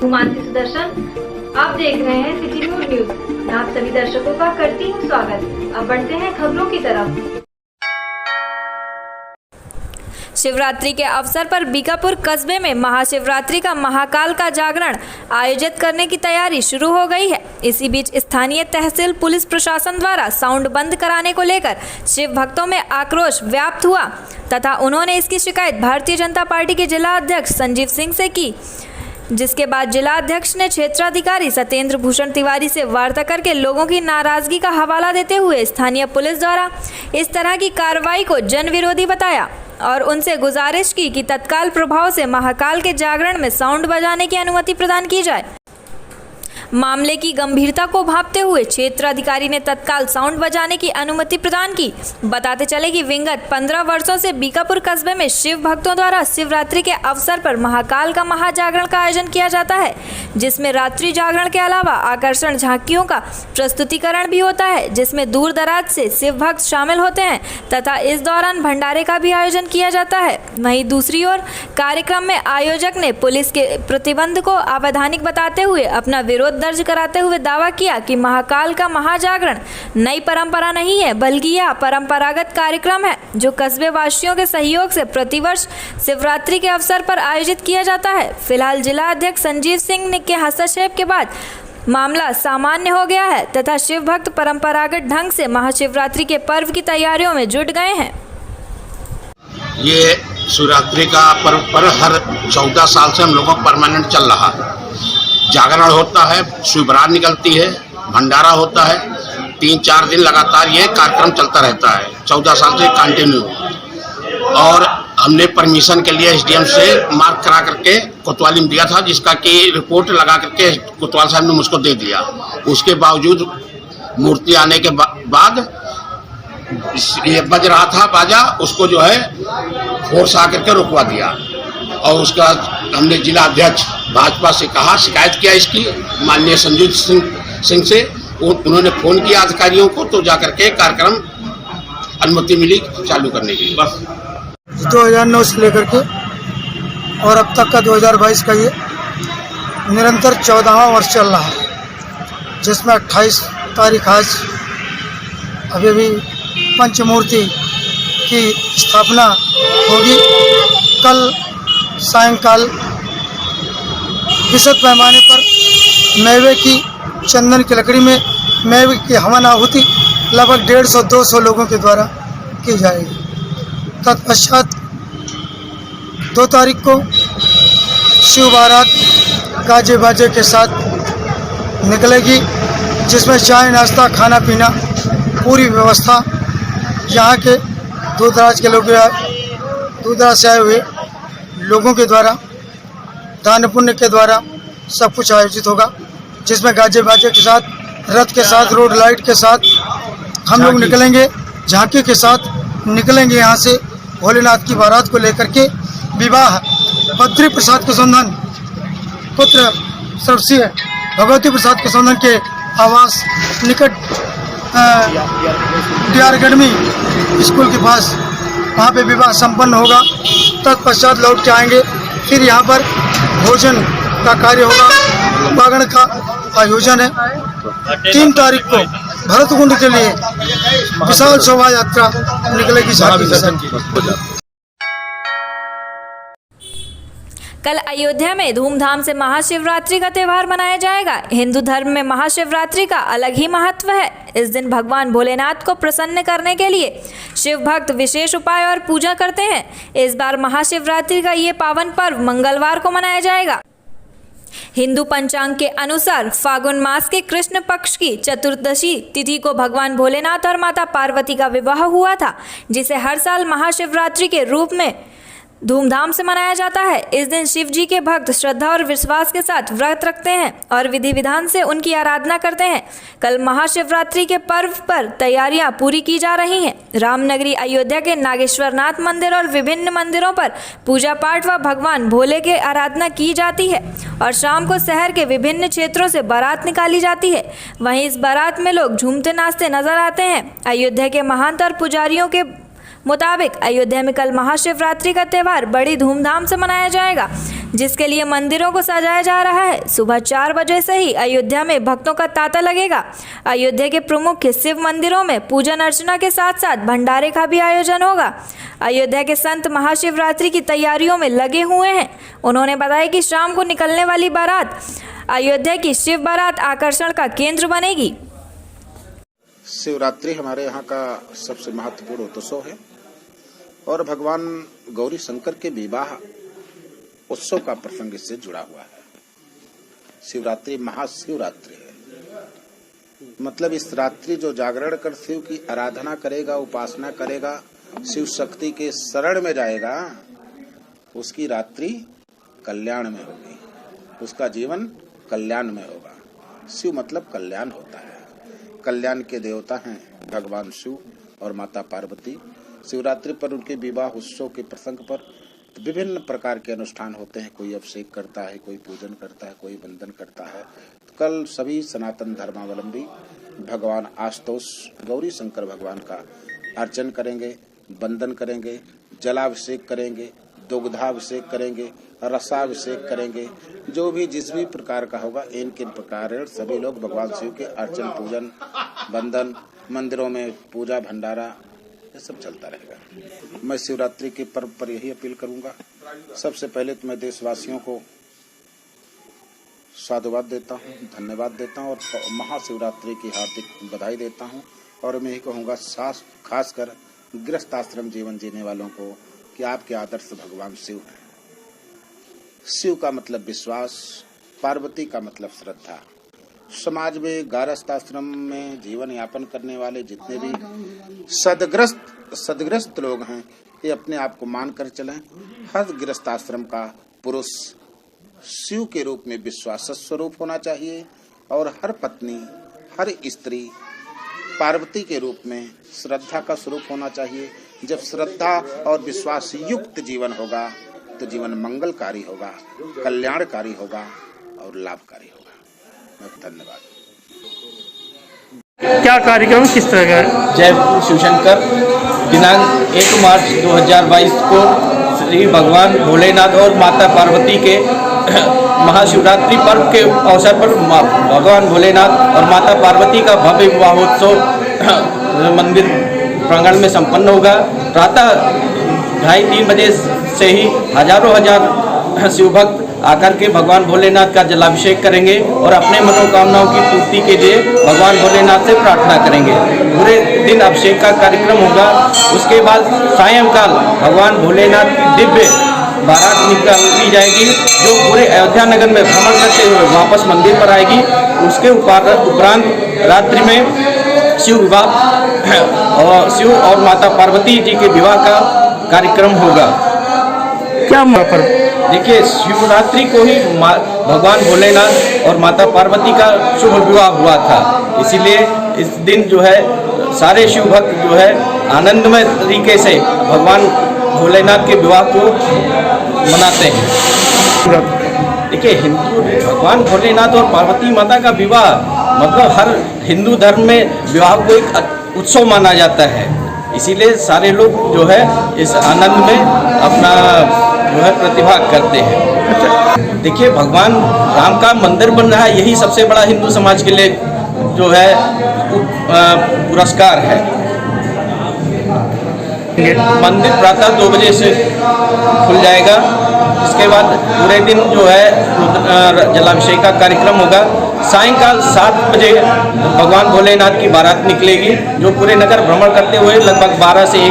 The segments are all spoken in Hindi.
हूँ मानसी सुदर्शन। आप देख रहे हैं सिटी न्यूज। मैं आप सभी दर्शकों का करती हूँ स्वागत। अब बढ़ते हैं खबरों की तरफ। शिवरात्रि के अवसर पर बीकापुर कस्बे में महाशिवरात्रि का महाकाल का जागरण आयोजित करने की तैयारी शुरू हो गई है। इसी बीच स्थानीय तहसील पुलिस प्रशासन द्वारा साउंड बंद कराने को लेकर शिव भक्तों में आक्रोश व्याप्त हुआ तथा उन्होंने इसकी शिकायत भारतीय जनता पार्टी के जिला अध्यक्ष संजीव सिंह से की, जिसके बाद जिला अध्यक्ष ने क्षेत्राधिकारी सत्येंद्र भूषण तिवारी से वार्ता करके लोगों की नाराजगी का हवाला देते हुए स्थानीय पुलिस द्वारा इस तरह की कार्रवाई को जन विरोधी बताया और उनसे गुजारिश की कि तत्काल प्रभाव से महाकाल के जागरण में साउंड बजाने की अनुमति प्रदान की जाए। मामले की गंभीरता को भांपते हुए क्षेत्र अधिकारी ने तत्काल साउंड बजाने की अनुमति प्रदान की। बताते चले कि विगत 15 वर्षों से बीकापुर कस्बे में शिव भक्तों द्वारा शिवरात्रि के अवसर पर महाकाल का महाजागरण का आयोजन किया जाता है, जिसमें रात्रि जागरण के अलावा आकर्षण झांकियों का प्रस्तुतिकरण भी होता है, जिसमें दूर दराज से शिव भक्त शामिल होते हैं तथा इस दौरान भंडारे का भी आयोजन किया जाता है। वहीं दूसरी ओर कार्यक्रम में आयोजक ने पुलिस के प्रतिबंध को अवैधानिक बताते हुए अपना विरोध दर्ज कराते हुए दावा किया कि महाकाल का महाजागरण नई परंपरा नहीं है, बल्कि यह परंपरागत कार्यक्रम है जो कस्बे वासियों के सहयोग से प्रतिवर्ष शिवरात्रि के अवसर पर आयोजित किया जाता है। फिलहाल जिला अध्यक्ष संजीव सिंह के हस्तक्षेप के बाद मामला सामान्य हो गया है तथा शिव भक्त परंपरागत ढंग से महाशिवरात्रि के पर्व की तैयारियों में जुट गए हैं। ये शिवरात्रि का पर्व हर 14 साल से हम लोगों का परमानेंट चल रहा है। जागरण होता है, शिवरात निकलती है, भंडारा होता है, 3-4 दिन लगातार ये कार्यक्रम चलता रहता है। 14 साल से कंटिन्यू। और हमने परमिशन के लिए एसडीएम से मार्क करा करके कोतवाली में दिया था, जिसका कि रिपोर्ट लगा करके कोतवाल साहब ने मुझको दे दिया। उसके बावजूद मूर्ति आने के बाद ये बज रहा था बाजा, उसको जो है फोर्स आकर के रुकवा दिया। और उसका हमने जिला अध्यक्ष भाजपा से कहा, शिकायत किया इसकी माननीय संजीव सिंह से। उन्होंने फोन किया अधिकारियों को, तो जाकर के कार्यक्रम अनुमति मिली चालू करने के लिए। बस 2009 से लेकर के और अब तक का 2022 का ये निरंतर 14वां वर्ष चल रहा है, जिसमें 28 तारीख आज अभी भी पंचमूर्ति की स्थापना होगी। कल सायंकाल विशद पैमाने पर मेवे की चंदन की लकड़ी में मेवे की हवन आहुति लगभग 150-200 लोगों के द्वारा की जाएगी। तत्पश्चात 2 तारीख को शिव बारात गाजे बाजे के साथ निकलेगी, जिसमें चाय नाश्ता खाना पीना पूरी व्यवस्था यहाँ के दूर दराज के लोग दूर दराज से आए हुए लोगों के द्वारा दान पुण्य के द्वारा सब कुछ आयोजित होगा, जिसमें गाजे बाजे के साथ, रथ के साथ, रोड लाइट के साथ हम लोग निकलेंगे, झांकी के साथ निकलेंगे। यहाँ से भोलेनाथ की बारात को लेकर के विवाह बद्री प्रसाद के संबंध पुत्र सर्वसीय भगवती प्रसाद के संबंध के आवास निकट डियारगढ़ में स्कूल के पास, वहाँ पे विवाह संपन्न होगा। तत्पश्चात लौट के आएंगे, फिर यहाँ पर भोजन का कार्य होगा। बागण का आयोजन है। 3 तारीख को भरतकुंड के लिए विशाल शोभा यात्रा निकलेगी झांकी के साथ। कल अयोध्या में धूमधाम से महाशिवरात्रि का त्यौहार मनाया जाएगा। हिंदू धर्म में महाशिवरात्रि का अलग ही महत्व है। इस दिन भगवान भोलेनाथ को प्रसन्न करने के लिए शिव भक्त विशेष उपाय और पूजा करते हैं। इस बार महाशिवरात्रि का ये पावन पर्व मंगलवार को मनाया जाएगा। हिंदू पंचांग के अनुसार फागुन मास के कृष्ण पक्ष की चतुर्दशी तिथि को भगवान भोलेनाथ और माता पार्वती का विवाह हुआ था, जिसे हर साल महाशिवरात्रि के रूप में धूमधाम से मनाया जाता है। इस दिन शिव जी के भक्त श्रद्धा और विश्वास के साथ व्रत रखते हैं और विधि विधान से उनकी आराधना करते हैं। कल महाशिवरात्रि के पर्व पर तैयारियां पूरी की जा रही हैं। रामनगरी अयोध्या के नागेश्वरनाथ मंदिर और विभिन्न मंदिरों पर पूजा पाठ व भगवान भोले के आराधना की जाती है और शाम को शहर के विभिन्न क्षेत्रों से बारात निकाली जाती है। वहीं इस बारात में लोग झूमते नाचते नजर आते हैं। अयोध्या के महंत और पुजारियों के मुताबिक अयोध्या में कल महाशिवरात्रि का त्यौहार बड़ी धूमधाम से मनाया जाएगा, जिसके लिए मंदिरों को सजाया जा रहा है। सुबह 4 बजे से ही अयोध्या में भक्तों का तांता लगेगा। अयोध्या के प्रमुख शिव मंदिरों में पूजन अर्चना के साथ साथ भंडारे का भी आयोजन होगा। अयोध्या के संत महाशिवरात्रि की तैयारियों में लगे हुए हैं। उन्होंने बताया कि शाम को निकलने वाली बारात अयोध्या की शिव बारात आकर्षण का केंद्र बनेगी। शिवरात्रि हमारे यहाँ का सबसे महत्वपूर्ण उत्सव है और भगवान गौरी शंकर के विवाह उत्सव का प्रसंग इससे जुड़ा हुआ है। शिवरात्रि महाशिवरात्रि है, मतलब इस रात्रि जो जागरण कर शिव की आराधना करेगा, उपासना करेगा, शिव शक्ति के शरण में जाएगा, उसकी रात्रि कल्याण में होगी, उसका जीवन कल्याण में होगा। शिव मतलब कल्याण होता है। कल्याण के देवता हैं भगवान शिव और माता पार्वती। शिवरात्रि पर उनके विवाह उत्सव के प्रसंग पर विभिन्न प्रकार के अनुष्ठान होते हैं। कोई अभिषेक करता है, कोई पूजन करता है, कोई वंदन करता है। तो कल सभी सनातन धर्मावलंबी भगवान आशुतोष गौरी शंकर भगवान का अर्चन करेंगे, वंदन करेंगे, जलाभिषेक करेंगे, दुग्धाभिषेक करेंगे, रसाभिषेक करेंगे। जो भी जिस भी प्रकार का होगा, इनके प्रकार सभी लोग भगवान शिव के अर्चन, पूजन, वंदन, मंदिरों में पूजा, भंडारा, ये सब चलता रहेगा। मैं शिवरात्रि के पर्व पर यही अपील करूंगा। सबसे पहले तो मैं देशवासियों को साधुवाद देता हूं, धन्यवाद देता हूं और महाशिवरात्रि की हार्दिक बधाई देता हूं। और मैं यही कहूंगा खासकर गृहस्थ आश्रम जीवन जीने वालों को कि आपके आदर्श भगवान शिव हैं। शिव का मतलब विश्वास, पार्वती का मतलब श्रद्धा। समाज में गृहस्थाश्रम में जीवन यापन करने वाले जितने भी सदग्रस्त लोग हैं, ये अपने आप को मानकर चलें। हर गृहस्थाश्रम का पुरुष शिव के रूप में विश्वास स्वरूप होना चाहिए और हर पत्नी, हर स्त्री पार्वती के रूप में श्रद्धा का स्वरूप होना चाहिए। जब श्रद्धा और विश्वास युक्त जीवन होगा तो जीवन मंगलकारी होगा, कल्याणकारी होगा और लाभकारी होगा। धन्यवाद। क्या कार्यक्रम किस तरह का है? जय शिवशंकर। दिनांक 1 मार्च 2022 को श्री भगवान भोलेनाथ और माता पार्वती के महाशिवरात्रि पर्व के अवसर पर भगवान भोलेनाथ और माता पार्वती का भव्य विवाहोत्सव मंदिर प्रांगण में संपन्न होगा। प्रातः 2:30-3 बजे से ही हजार शिव भक्त आकर के भगवान भोलेनाथ का जलाभिषेक करेंगे और अपने मनोकामनाओं की पूर्ति के लिए भगवान भोलेनाथ से प्रार्थना करेंगे। पूरे दिन अभिषेक का कार्यक्रम होगा। उसके बाद सायंकाल भगवान भोलेनाथ की दिव्य बारात निकाली जाएगी, जो पूरे अयोध्या नगर में भ्रमण करते हुए वापस मंदिर पर आएगी। उसके उपरांत रात्रि में शिव और माता पार्वती जी के विवाह का कार्यक्रम होगा। क्या पर देखिए, शिवरात्रि को ही भगवान भोलेनाथ और माता पार्वती का शुभ विवाह हुआ था, इसीलिए इस दिन जो है सारे शिव भक्त जो है आनंदमय तरीके से भगवान भोलेनाथ के विवाह को मनाते हैं। देखिए, हिंदू भगवान भोलेनाथ और पार्वती माता का विवाह मतलब हर हिंदू धर्म में विवाह को एक उत्सव माना जाता है, इसीलिए सारे लोग जो है इस आनंद में अपना जो है प्रतिभाग करते हैं। देखिए, भगवान राम का मंदिर बन रहा है, यही सबसे बड़ा हिंदू समाज के लिए जो है पुरस्कार है। मंदिर प्रातः 2 बजे से खुल जाएगा। इसके बाद पूरे दिन जो है जलाभिषेक का कार्यक्रम होगा। सायंकाल 7 बजे भगवान भोलेनाथ की बारात निकलेगी, जो पूरे नगर भ्रमण करते हुए लगभग 12 बजे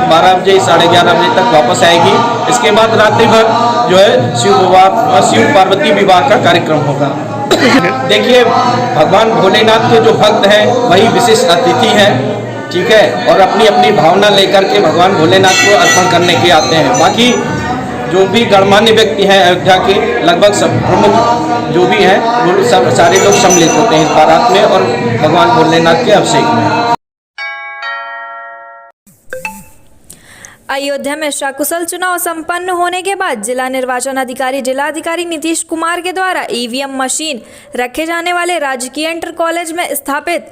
11:30 बजे तक वापस आएगी। इसके बाद रात्रि भर जो है शिव पार्वती विवाह का कार्यक्रम होगा। देखिए, भगवान भोलेनाथ के जो भक्त हैं वही विशिष्ट अतिथि हैं, ठीक है, और अपनी अपनी भावना लेकर के भगवान भोलेनाथ को अर्पण करने के आते हैं। बाकी जो भी गणमान्य व्यक्ति हैं अयोध्या के, लगभग सब प्रमुख जो भी हैं वो सब सारे लोग सम्मिलित होते हैं इस बारात में और भगवान भोलेनाथ के अभिषेक में। अयोध्या में सकुशल चुनाव संपन्न होने के बाद जिला निर्वाचन अधिकारी जिलाधिकारी नीतीश कुमार के द्वारा ईवीएम मशीन रखे जाने वाले राजकीय इंटर कॉलेज में स्थापित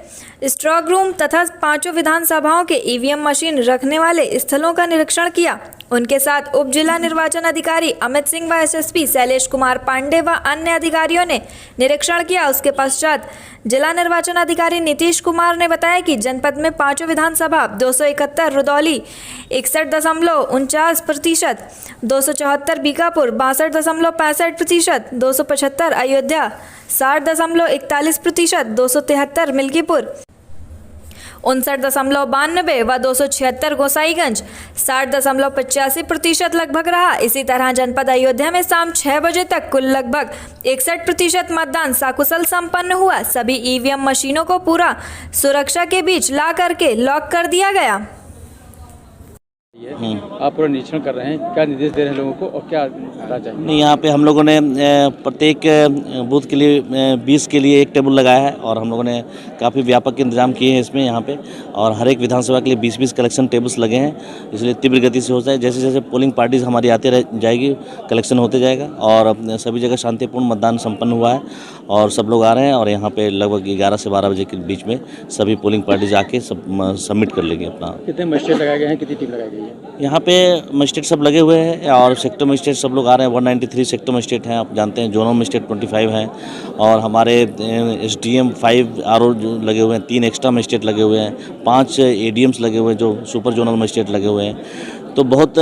स्ट्रॉन्ग रूम तथा 5 विधानसभाओं के ईवीएम मशीन रखने वाले स्थलों का निरीक्षण किया। उनके साथ उप जिला निर्वाचन अधिकारी अमित सिंह व एसएसपी शैलेश कुमार पांडे व अन्य अधिकारियों ने निरीक्षण किया। उसके पश्चात जिला निर्वाचन अधिकारी नीतीश कुमार ने बताया कि जनपद में 5 विधानसभा 271 रुदौली 61.49%, 274 बीकापुर 62.65%, 275 अयोध्या 60.41%, 273 मिल्कीपुर 59.92 व 276 गोसाईगंज 60.85% लगभग रहा। इसी तरह जनपद अयोध्या में शाम 6 बजे तक कुल लगभग 61% मतदान सकुशल संपन्न हुआ। सभी ईवीएम मशीनों को पूरा सुरक्षा के बीच ला करके लॉक कर दिया गया। आप पूरा निरीक्षण कर रहे हैं, क्या निर्देश दे रहे हैं लोगों को और क्या करना चाहिए? नहीं, यहाँ पे हम लोगों ने प्रत्येक बूथ के लिए 20 के लिए एक टेबल लगाया है और हम लोगों ने काफ़ी व्यापक इंतजाम किए हैं इसमें यहाँ पे, और हर एक विधानसभा के लिए 20-20 कलेक्शन टेबल्स लगे हैं, इसलिए तीव्र गति से होता है। जैसे जैसे पोलिंग पार्टीज हमारी आती जाएगी कलेक्शन होते जाएगा और सभी जगह शांतिपूर्ण मतदान संपन्न हुआ है और सब लोग आ रहे हैं और यहाँ पे लगभग 11 से 12 बजे के बीच में सभी पोलिंग पार्टीज आके सब सबमिट कर लेंगे अपना। कितने मजिस्ट्रेट लगाए गए हैं, कितनी टीम लगाई गई है? यहाँ पे मजिस्ट्रेट सब लगे हुए हैं और सेक्टर मजिस्ट्रेट सब लोग आ रहे हैं। 193 सेक्टर मजिस्ट्रेट हैं, आप जानते हैं। जोनल मजिस्ट्रेट 25 हैं और हमारे SDM 5 RO लगे हुए हैं, 3 एक्स्ट्रा मजिस्ट्रेट लगे हुए हैं, 5 ADMs लगे हुए हैं जो सुपर जोनल मजिस्ट्रेट लगे हुए हैं। तो बहुत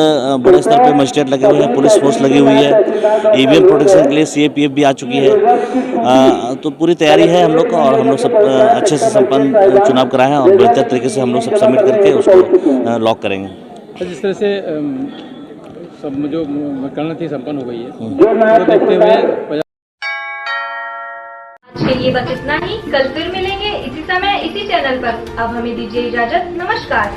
बड़े स्तर पे मजिस्ट्रेट लगे हुए हैं, पुलिस फोर्स लगी हुई है, EVM प्रोटेक्शन के लिए CAPF भी आ चुकी है। तो पूरी तैयारी है हम लोग का और हम लोग सब अच्छे से संपन्न चुनाव कराए हैं और बेहतर तरीके से हम लोग सब सबमिट करके उसको लॉक करेंगे। तो जिस तरह से सब जो मतगणना थी संपन्न हो गई है, तो देखते हुए आज के लिए बस इतना ही। कल फिर मिलेंगे इसी समय इसी चैनल पर। अब हमें दीजिए इजाजत। नमस्कार।